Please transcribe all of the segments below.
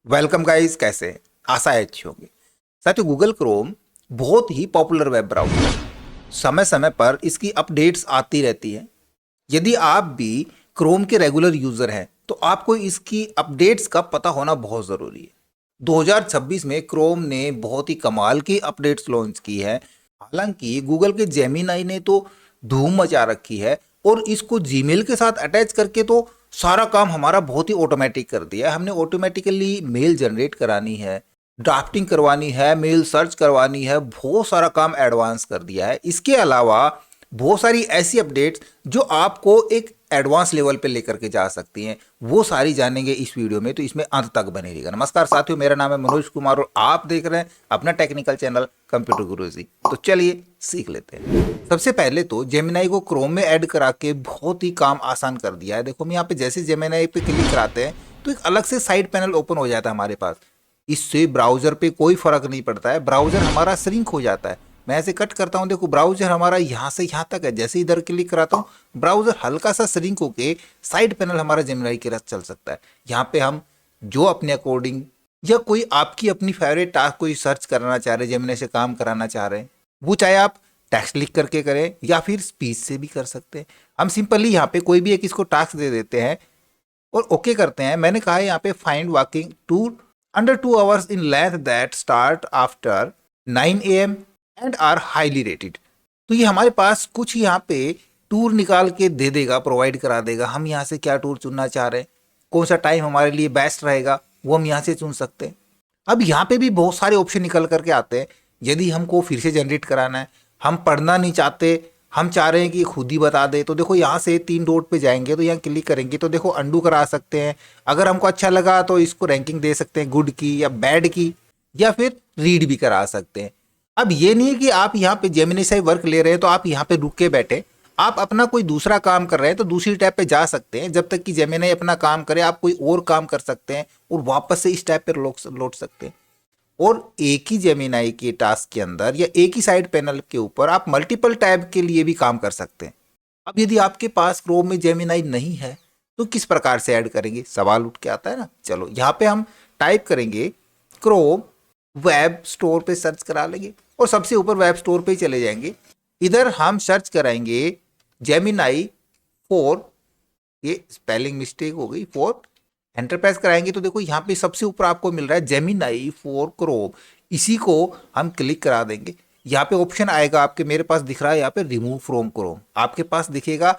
Welcome guys, कैसे हैं? आशा है अच्छी होंगी। साथियों, गूगल क्रोम बहुत ही पॉपुलर वेब ब्राउज़र है। समय समय पर इसकी अपडेट्स आती रहती है। यदि आप भी क्रोम के रेगुलर यूज़र हैं तो आपको इसकी अपडेट्स का पता होना बहुत ज़रूरी है। 2026 में क्रोम ने बहुत ही कमाल की अपडेट्स लॉन्च की है। हालांकि गूगल के जेमिनाई ने तो धूम मचा रखी है और इसको जीमेल के साथ अटैच करके तो सारा काम हमारा बहुत ही ऑटोमेटिक कर दिया है। हमने ऑटोमेटिकली मेल जनरेट करानी है, ड्राफ्टिंग करवानी है, मेल सर्च करवानी है, बहुत सारा काम एडवांस कर दिया है। इसके अलावा बहुत सारी ऐसी अपडेट्स जो आपको एक एडवांस लेवल पे लेकर के जा सकती हैं, वो सारी जानेंगे इस वीडियो में, तो इसमें अंत तक बने रहिएगा। नमस्कार साथियों, मेरा नाम है मनोज कुमार और आप देख रहे हैं अपना टेक्निकल चैनल कंप्यूटर गुरुजी। तो चलिए सीख लेते हैं। सबसे पहले तो जेमिनाई को क्रोम में ऐड करा के बहुत ही काम आसान कर दिया है। देखो, हम यहाँ पे जैसे जेमिनाई पे क्लिक कराते हैं तो एक अलग से साइड पैनल ओपन हो जाता है हमारे पास। इससे ब्राउजर पे कोई फर्क नहीं पड़ता है, ब्राउजर हमारा श्रिंक हो जाता है। मैं ऐसे कट करता हूं, देखो ब्राउजर हमारा यहाँ से यहाँ तक है। जैसे इधर क्लिक कराता हूँ, ब्राउजर हल्का सा श्रिंक होके साइड पैनल हमारा जेमिनाई के रस चल सकता है। यहाँ पे हम जो अपने अकॉर्डिंग या कोई आपकी अपनी फेवरेट टास्क कोई सर्च करना चाह रहे हैं, जेमिनाई से काम कराना चाह रहे हैं, वो चाहे आप टेक्स्ट लिख करके करें या फिर स्पीच से भी कर सकते हैं। हम सिंपली यहाँ पे कोई भी एक इसको टास्क दे देते हैं और ओके करते हैं। मैंने कहा है यहाँ पे find walking tour under 2 hours in length that start after 9 AM and are highly rated. तो ये हमारे पास कुछ यहाँ पे टूर निकाल के दे देगा, प्रोवाइड करा देगा। हम यहाँ से क्या टूर चुनना चाह रहे हैं, कौन सा टाइम हमारे लिए बेस्ट रहेगा, वो हम यहाँ से चुन सकते हैं। अब यहाँ पे भी बहुत सारे ऑप्शन निकल करके आते हैं। यदि हमको फिर से जनरेट कराना है, हम पढ़ना नहीं चाहते, हम चाह रहे हैं कि खुद ही बता दे, तो देखो यहाँ से 3 डॉट पे जाएंगे तो यहाँ क्लिक करेंगे तो देखो अंडू करा सकते हैं। अगर हमको अच्छा लगा तो इसको रैंकिंग दे सकते हैं, गुड की या बैड की, या फिर रीड भी करा सकते हैं। अब ये नहीं है कि आप यहाँ पे जेमिनी से वर्क ले रहे हैं तो आप यहाँ पे रुक के बैठे। आप अपना कोई दूसरा काम कर रहे हैं तो दूसरी टैब पे जा सकते हैं। जब तक कि जेमिनी अपना काम करे आप कोई और काम कर सकते हैं और वापस से इस टैब पे लौट सकते हैं। और एक ही जेमिनाई के टास्क के अंदर या एक ही साइड पैनल के ऊपर आप मल्टीपल टैब के लिए भी काम कर सकते हैं। अब यदि आपके पास क्रोम में जेमिनाई नहीं है तो किस प्रकार से ऐड करेंगे, सवाल उठ के आता है ना। चलो यहाँ पे हम टाइप करेंगे क्रोम वेब स्टोर पे सर्च करा लेंगे और सबसे ऊपर वेब स्टोर पे ही चले जाएंगे। इधर हम सर्च कराएंगे जेमिनाई 4, ये स्पेलिंग मिस्टेक हो गई, 4 एंटर प्रेस कराएंगे तो देखो यहाँ पे सबसे ऊपर आपको मिल रहा है जेमिनाई 4 क्रोम। इसी को हम क्लिक करा देंगे। यहाँ पे ऑप्शन आएगा आपके, मेरे पास दिख रहा है यहाँ पे रिमूव फ्रॉम क्रोम, आपके पास दिखेगा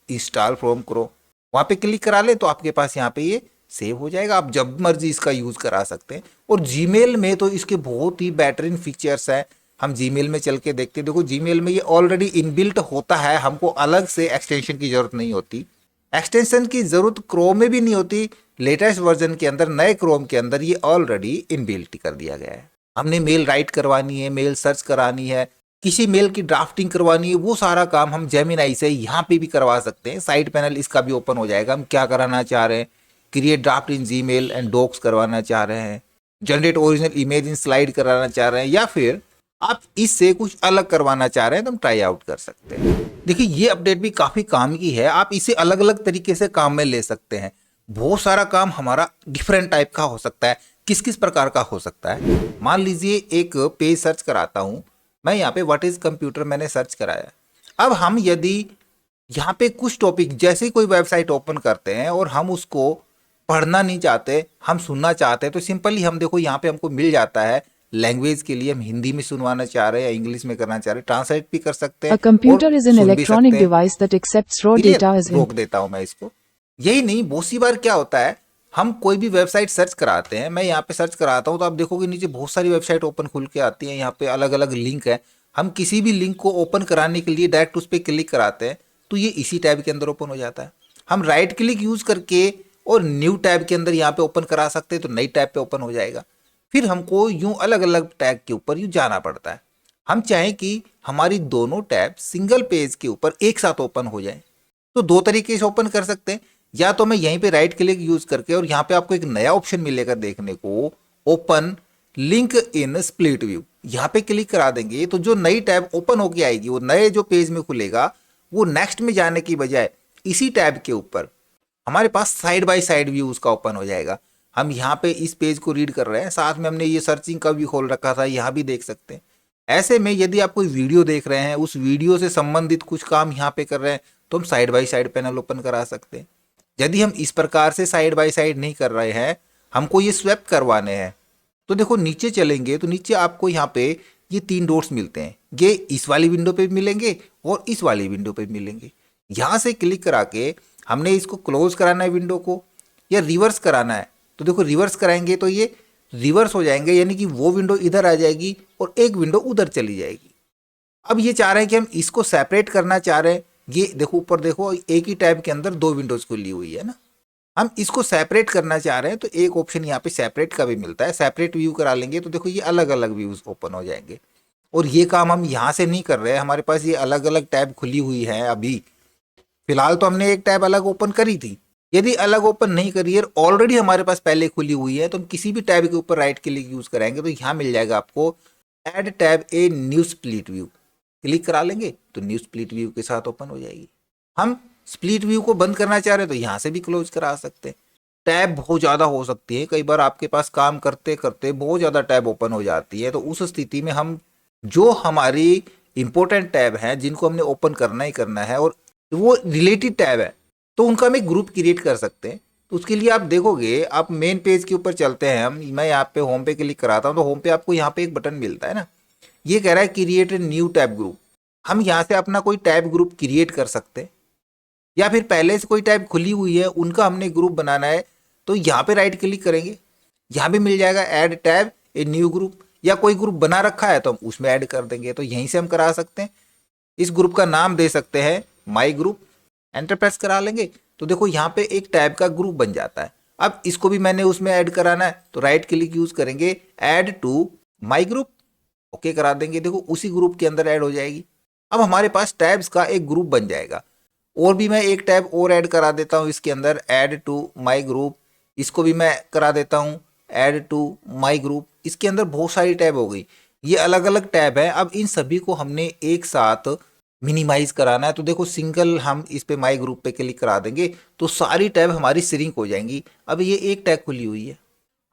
इंस्टॉल फ्रॉम क्रोम। वहाँ पे क्लिक करा ले तो आपके पास यहाँ पे ये सेव हो जाएगा। आप जब मर्जी इसका यूज करा सकते हैं। और जीमेल में तो इसके बहुत ही बेहतरीन फीचर्स हैं। हम जीमेल में चल के देखते हैं। देखो जीमेल में ये ऑलरेडी इनबिल्ट होता है, हमको अलग से एक्सटेंशन की जरूरत नहीं होती। एक्सटेंशन की जरूरत क्रोम में भी नहीं होती। लेटेस्ट वर्जन के अंदर, नए क्रोम के अंदर ये ऑलरेडी इनबिल्ट कर दिया गया है। हमने मेल राइट करवानी है, मेल सर्च करानी है, किसी मेल की ड्राफ्टिंग करवानी है, वो सारा काम हम जेमिनाई से यहाँ पे भी करवा सकते हैं। साइड पैनल इसका भी ओपन हो जाएगा। हम क्या कराना चाह रहे हैं, create draft in Gmail and Docs करवाना चाह रहे हैं, generate original image in slide कराना चाह रहे हैं, या फिर आप इससे कुछ अलग करवाना चाह रहे हैं तो हम ट्राई आउट कर सकते हैं। देखिए ये अपडेट भी काफ़ी काम की है। आप इसे अलग अलग तरीके से काम में ले सकते हैं। बहुत सारा काम हमारा डिफरेंट टाइप का हो सकता है। किस किस प्रकार का हो सकता है, मान लीजिए एक पेज सर्च कराता हूं मैं। यहाँ पे व्हाट इज कंप्यूटर मैंने सर्च कराया। अब हम यदि यहाँ पे कुछ टॉपिक, जैसे कोई वेबसाइट ओपन करते हैं और हम उसको पढ़ना नहीं चाहते, हम सुनना चाहते हैं, तो सिंपली हम देखो यहाँ पे हमको मिल जाता है। लैंग्वेज के लिए हम हिंदी में सुनवाना चाह रहे हैं या इंग्लिश में करना चाह रहे हैं, ट्रांसलेट भी कर सकते हैं। A computer और is an सुन भी electronic सकते हैं। device that accepts raw Clear? data as रोक देता हूं मैं इसको। यही नहीं, बहुत सी बार क्या होता है, हम कोई भी वेबसाइट सर्च कराते हैं। मैं यहाँ पे सर्च कराता हूँ तो आप देखोगे नीचे बहुत सारी वेबसाइट ओपन खुल के आती है। यहाँ पे अलग अलग लिंक है। हम किसी भी लिंक को ओपन कराने के लिए डायरेक्ट उस पर क्लिक कराते हैं तो ये इसी टैब के अंदर ओपन हो जाता है। हम राइट क्लिक यूज करके और न्यू टैब के अंदर यहाँ पे ओपन करा सकते हैं तो नई टैब पे ओपन हो जाएगा। फिर हमको यूं अलग अलग टैग के ऊपर यूं जाना पड़ता है। हम चाहें कि हमारी दोनों टैब सिंगल पेज के ऊपर एक साथ ओपन हो जाए तो दो तरीके से ओपन कर सकते हैं। या तो मैं यहीं पे राइट क्लिक यूज करके, और यहाँ पे आपको एक नया ऑप्शन मिलेगा देखने को, open link in split view, यहाँ पे क्लिक करा देंगे तो जो नई टैब ओपन होके आएगी, वो नए जो पेज में खुलेगा, वो नेक्स्ट में जाने की बजाय इसी टैब के ऊपर हमारे पास साइड बाय साइड व्यू उसका ओपन हो जाएगा। हम यहाँ पे इस पेज को रीड कर रहे हैं, साथ में हमने ये सर्चिंग का भी खोल रखा था, यहाँ भी देख सकते हैं। ऐसे में यदि आप कोई वीडियो देख रहे हैं, उस वीडियो से संबंधित कुछ काम यहाँ पे कर रहे हैं, तो हम side by side panel open करा सकते हैं। यदि हम इस प्रकार से साइड बाय साइड नहीं कर रहे हैं, हमको ये स्वैप करवाने हैं, तो देखो नीचे चलेंगे तो नीचे आपको यहाँ पे ये 3 डॉट्स मिलते हैं। ये इस वाली विंडो पे भी मिलेंगे और इस वाली विंडो पे भी मिलेंगे। यहाँ से क्लिक करा के हमने इसको क्लोज कराना है विंडो को, या रिवर्स कराना है, तो देखो रिवर्स कराएंगे तो ये रिवर्स हो जाएंगे, यानी कि वो विंडो इधर आ जाएगी और एक विंडो उधर चली जाएगी। अब ये चाह रहे हैं कि हम इसको सेपरेट करना चाह रहे हैं। ये देखो ऊपर देखो, एक ही टैब के अंदर 2 विंडोज खुली हुई है ना। हम इसको सेपरेट करना चाह रहे हैं तो एक ऑप्शन यहाँ पे सेपरेट का भी मिलता है, सेपरेट व्यू करा लेंगे तो देखो ये अलग अलग व्यूज ओपन हो जाएंगे। और ये काम हम यहाँ से नहीं कर रहे हैं, हमारे पास ये अलग अलग टैब खुली हुई है। अभी फिलहाल तो हमने एक टैब अलग ओपन करी थी। यदि अलग ओपन नहीं करी है, ऑलरेडी हमारे पास पहले खुली हुई है, तो हम किसी भी टैब के ऊपर राइट क्लिक यूज कराएंगे तो यहाँ मिल जाएगा आपको add tab a new split view. Click करा लेंगे तो न्यू स्प्लिट व्यू के साथ ओपन हो जाएगी। हम स्प्लिट व्यू को बंद करना चाह रहे हैं तो यहाँ से भी क्लोज करा सकते हैं। टैब बहुत ज़्यादा हो सकती है, कई बार आपके पास काम करते करते बहुत ज़्यादा टैब ओपन हो जाती है, तो उस स्थिति में हम जो हमारी इंपॉर्टेंट टैब हैं जिनको हमने ओपन करना ही करना है और वो रिलेटेड टैब है, तो उनका हम एक ग्रुप क्रिएट कर सकते हैं। तो उसके लिए आप देखोगे, आप मेन पेज के ऊपर चलते हैं, मैं यहाँ पे होम पे क्लिक कराता हूँ तो होम पे आपको यहाँ पे एक बटन मिलता है ना, ये कह रहा है क्रिएट न्यू टैब ग्रुप। हम यहाँ से अपना कोई टैब ग्रुप क्रिएट कर सकते हैं, या फिर पहले से कोई टैब खुली हुई है उनका हमने ग्रुप बनाना है तो यहाँ पे राइट क्लिक करेंगे, यहाँ भी मिल जाएगा add tab a new group, या कोई ग्रुप बना रखा है तो हम उसमें ऐड कर देंगे, तो यहीं से हम करा सकते हैं। इस ग्रुप का नाम दे सकते हैं माई ग्रुप, एंटर प्रेस करा लेंगे तो देखो यहाँ पे एक टैब का ग्रुप बन जाता है। अब इसको भी मैंने उसमें ऐड कराना है तो राइट क्लिक यूज करेंगे, add to my group, okay करा देंगे, देखो उसी ग्रुप के अंदर ऐड हो जाएगी। अब हमारे पास टैब्स का एक ग्रुप बन जाएगा। और भी मैं एक टैब और ऐड करा देता हूँ इसके अंदर, ऐड टू माई ग्रुप, इसको भी मैं करा देता हूँ ऐड टू माई ग्रुप। इसके अंदर बहुत सारी टैब हो गई, ये अलग अलग टैब है। अब इन सभी को हमने एक साथ मिनिमाइज कराना है, तो देखो सिंगल हम इस पे माई ग्रुप पे क्लिक करा देंगे तो सारी टैब हमारी श्रिंक हो जाएंगी। अब ये एक टैब खुली हुई है,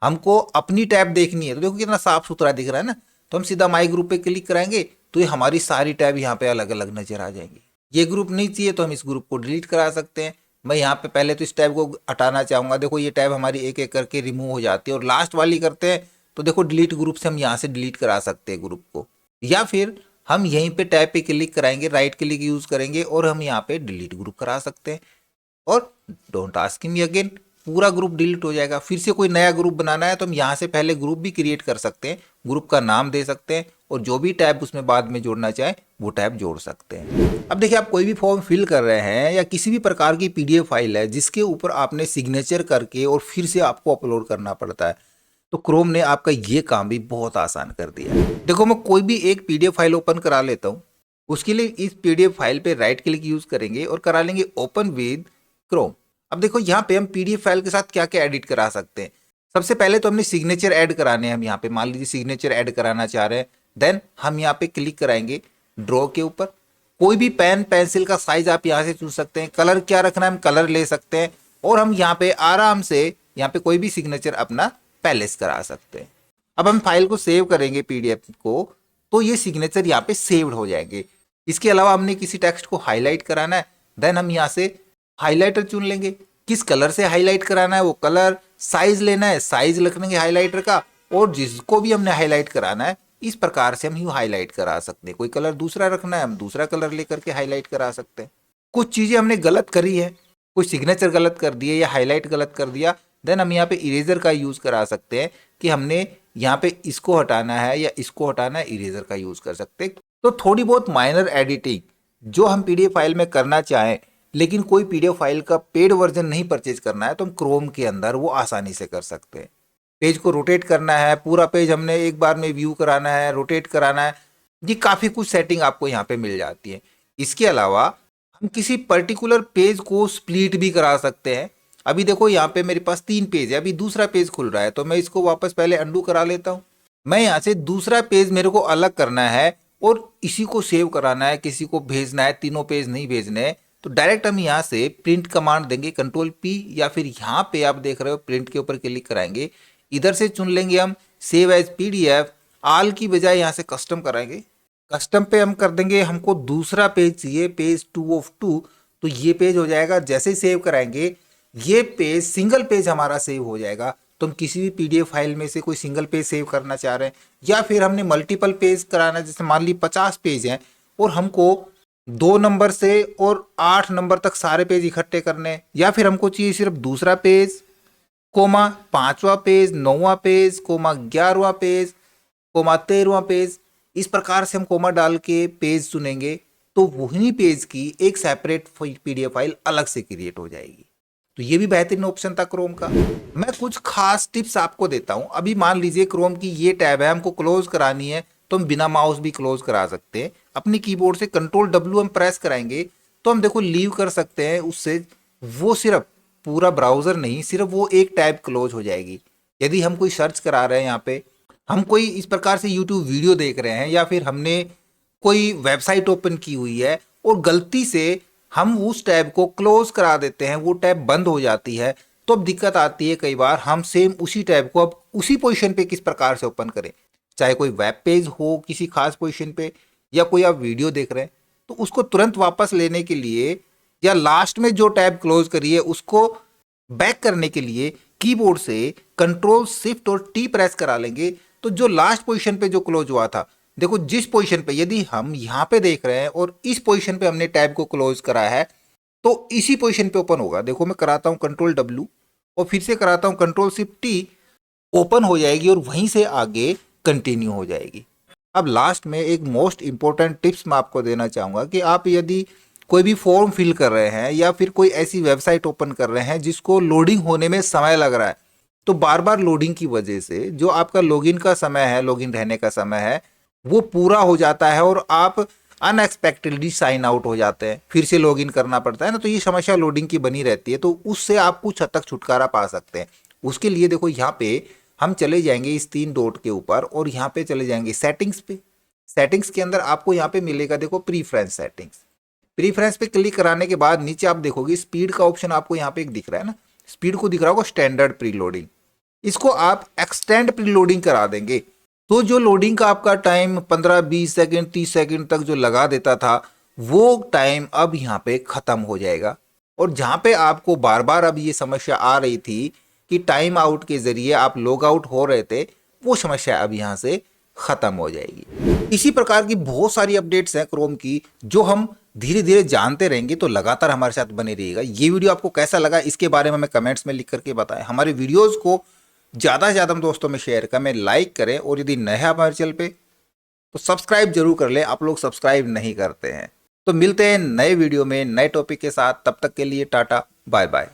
हमको अपनी टैब देखनी है, तो देखो कितना साफ सुथरा दिख रहा है ना, तो हम सीधा माई ग्रुप पे क्लिक कराएंगे तो ये हमारी सारी टैब यहाँ पे अलग अलग नजर आ जाएंगी। ये ग्रुप नहीं चाहिए तो हम इस ग्रुप को डिलीट करा सकते हैं। मैं यहाँ पे पहले तो इस टैब को हटाना चाहूँगा, देखो ये टैब हमारी एक एक करके रिमूव हो जाती है। और लास्ट वाली करते हैं तो देखो डिलीट ग्रुप से हम यहाँ से डिलीट करा सकते हैं ग्रुप को, या फिर हम यहीं पे टैब पे क्लिक कराएंगे, राइट क्लिक यूज करेंगे और हम यहाँ पे डिलीट ग्रुप करा सकते हैं और डोंट आस्क मी अगेन, पूरा ग्रुप डिलीट हो जाएगा। फिर से कोई नया ग्रुप बनाना है तो हम यहाँ से पहले ग्रुप भी क्रिएट कर सकते हैं, ग्रुप का नाम दे सकते हैं और जो भी टैब उसमें बाद में जोड़ना चाहे वो टैब जोड़ सकते हैं। अब देखिए, आप कोई भी फॉर्म फिल कर रहे हैं या किसी भी प्रकार की पीडीएफ फाइल है जिसके ऊपर आपने सिग्नेचर करके और फिर से आपको अपलोड करना पड़ता है, तो क्रोम ने आपका ये काम भी बहुत आसान कर दिया है। देखो मैं कोई भी एक पीडीएफ फाइल ओपन करा लेता हूँ, उसके लिए इस पीडीएफ फाइल पे राइट क्लिक यूज करेंगे और करा लेंगे ओपन विद क्रोम। अब देखो यहाँ पे हम पीडीएफ फाइल के साथ क्या क्या एडिट करा सकते हैं। सबसे पहले तो हमने सिग्नेचर ऐड कराने हैं, हम यहाँ पे मान लीजिए सिग्नेचर ऐड कराना चाह रहे हैं, देन हम यहाँ पे क्लिक कराएंगे ड्रॉ के ऊपर। कोई भी पेन पेंसिल का साइज आप यहाँ से चूज सकते हैं, कलर क्या रखना है हम कलर ले सकते हैं और हम यहाँ पे आराम से यहाँ पे कोई भी सिग्नेचर अपना पैलेस करा सकते हैं। अब हम फाइल को सेव करेंगे पीडीएफ को, तो ये सिग्नेचर यहाँ पे सेव्ड हो जाएंगे। इसके अलावा हमने किसी टेक्स्ट को हाईलाइट कराना है, देन हम यहाँ से हाइलाइटर चुन लेंगे, किस कलर से हाईलाइट कराना है वो कलर, साइज लेना है साइज लिख लेंगे हाईलाइटर का, और जिसको भी हमने हाईलाइट कराना है इस प्रकार से हम यूँ हाईलाइट करा सकते हैं। कोई कलर दूसरा रखना है हम दूसरा कलर लेकर के हाईलाइट करा सकते हैं। कुछ चीजें हमने गलत करी है, कोई सिग्नेचर गलत कर दिए या हाईलाइट गलत कर दिया, देन हम यहाँ पे इरेजर का यूज करा सकते हैं कि हमने यहाँ पे इसको हटाना है या इसको हटाना है, इरेजर का यूज कर सकते हैं। तो थोड़ी बहुत माइनर एडिटिंग जो हम पीडीएफ फाइल में करना चाहें, लेकिन कोई पीडीएफ फाइल का पेड वर्जन नहीं परचेज करना है तो हम क्रोम के अंदर वो आसानी से कर सकते हैं। पेज को रोटेट करना है, पूरा पेज हमने एक बार में व्यू कराना है, रोटेट कराना है, ये काफ़ी कुछ सेटिंग आपको यहाँ पे मिल जाती है। इसके अलावा हम किसी पर्टिकुलर पेज को स्प्लिट भी करा सकते हैं। अभी देखो यहाँ पे मेरे पास 3 पेज है, अभी दूसरा पेज खुल रहा है तो मैं इसको वापस पहले अंडू करा लेता हूँ। मैं यहाँ से दूसरा पेज मेरे को अलग करना है और इसी को सेव कराना है, किसी को भेजना है, तीनों पेज नहीं भेजने हैं, तो डायरेक्ट हम यहाँ से प्रिंट कमांड देंगे कंट्रोल पी, या फिर यहाँ पे आप देख रहे हो प्रिंट के ऊपर क्लिक कराएंगे, इधर से चुन लेंगे हम सेव एज पीडीएफ, ऑल की बजाय यहाँ से कस्टम कराएंगे। कस्टम पे हम कर देंगे, हमको दूसरा पेज चाहिए, पेज 2 ऑफ 2, तो ये पेज हो जाएगा। जैसे ही सेव कराएंगे ये पेज सिंगल पेज हमारा सेव हो जाएगा। तो हम किसी भी पीडीएफ फाइल में से कोई सिंगल पेज सेव करना चाह रहे हैं, या फिर हमने मल्टीपल पेज कराना, जैसे मान ली 50 पेज हैं और हमको 2 नंबर से और 8 नंबर तक सारे पेज इकट्ठे करने हैं, या फिर हमको चाहिए सिर्फ दूसरा पेज कोमा 5वां पेज, 9वां पेज कोमा 11वां पेज कोमा 13वां पेज, इस प्रकार से हम कोमा डाल के पेज चुनेंगे तो वही पेज की एक सेपरेट पीडीएफ फाइल अलग से क्रिएट हो जाएगी। तो ये भी बेहतरीन ऑप्शन था क्रोम का। मैं कुछ खास टिप्स आपको देता हूं। अभी मान लीजिए क्रोम की ये टैब है, हमको क्लोज करानी है तो हम बिना माउस भी क्लोज करा सकते हैं। अपनी कीबोर्ड से कंट्रोल डब्ल्यू हम प्रेस कराएंगे तो हम देखो लीव कर सकते हैं, उससे वो सिर्फ पूरा ब्राउजर नहीं, सिर्फ वो एक टैब क्लोज हो जाएगी। यदि हम कोई सर्च करा रहे हैं, यहाँ पे हम कोई इस प्रकार से यूट्यूब वीडियो देख रहे हैं, या फिर हमने कोई वेबसाइट ओपन की हुई है और गलती से हम उस टैब को क्लोज करा देते हैं, वो टैब बंद हो जाती है, तो अब दिक्कत आती है कई बार। हम सेम उसी टैब को अब उसी पोजीशन पे किस प्रकार से ओपन करें, चाहे कोई वेब पेज हो किसी खास पोजीशन पे, या कोई आप वीडियो देख रहे हैं, तो उसको तुरंत वापस लेने के लिए, या लास्ट में जो टैब क्लोज करिए उसको बैक करने के लिए कीबोर्ड से कंट्रोल शिफ्ट और टी प्रेस करा लेंगे, तो जो लास्ट पोजीशन पे जो क्लोज हुआ था, देखो जिस पोजीशन पे, यदि हम यहाँ पे देख रहे हैं और इस पोजीशन पे हमने टैब को क्लोज करा है, तो इसी पोजीशन पे ओपन होगा। देखो मैं कराता हूँ कंट्रोल डब्ल्यू और फिर से कराता हूँ कंट्रोल शिफ्ट टी, ओपन हो जाएगी और वहीं से आगे कंटिन्यू हो जाएगी। अब लास्ट में एक मोस्ट इंपॉर्टेंट टिप्स मैं आपको देना चाहूँगा कि आप यदि कोई भी फॉर्म फिल कर रहे हैं या फिर कोई ऐसी वेबसाइट ओपन कर रहे हैं जिसको लोडिंग होने में समय लग रहा है, तो बार बार लोडिंग की वजह से जो आपका लॉगिन का समय है, लॉगिन रहने का समय है, वो पूरा हो जाता है और आप अनएक्सपेक्टेडली साइन आउट हो जाते हैं, फिर से लॉगिन करना पड़ता है ना, तो ये समस्या लोडिंग की बनी रहती है। तो उससे आप कुछ हद तक छुटकारा पा सकते हैं। उसके लिए देखो यहाँ पे हम चले जाएंगे इस 3 डॉट के ऊपर और यहाँ पे चले जाएंगे सेटिंग्स पे। सेटिंग्स के अंदर आपको यहाँ पे मिलेगा देखो प्रीफ्रेंस सेटिंग्स। प्रीफ्रेंस पे क्लिक कराने के बाद नीचे आप देखोगे स्पीड का ऑप्शन आपको यहाँ पे एक दिख रहा है ना, स्पीड को दिख रहा होगा स्टैंडर्ड प्रीलोडिंग, इसको आप एक्सटेंड प्रीलोडिंग करा देंगे। तो जो लोडिंग का आपका टाइम 15-20 सेकंड 30 सेकंड तक जो लगा देता था, वो टाइम अब यहाँ पे खत्म हो जाएगा। और जहाँ पे आपको बार बार अब ये समस्या आ रही थी कि टाइम आउट के जरिए आप लॉग आउट हो रहे थे, वो समस्या अब यहाँ से खत्म हो जाएगी। इसी प्रकार की बहुत सारी अपडेट्स हैं क्रोम की जो हम धीरे धीरे जानते रहेंगे, तो लगातार हमारे साथ बने रहिएगा। ये वीडियो आपको कैसा लगा इसके बारे में हमें कमेंट्स में लिख करके बताएं। हमारे वीडियोस को ज़्यादा से ज़्यादा दोस्तों में शेयर करें, लाइक करें, और यदि नए हैं हमारे चैनल पे तो सब्सक्राइब जरूर कर लें। आप लोग सब्सक्राइब नहीं करते हैं। तो मिलते हैं नए वीडियो में नए टॉपिक के साथ, तब तक के लिए टाटा बाय बाय।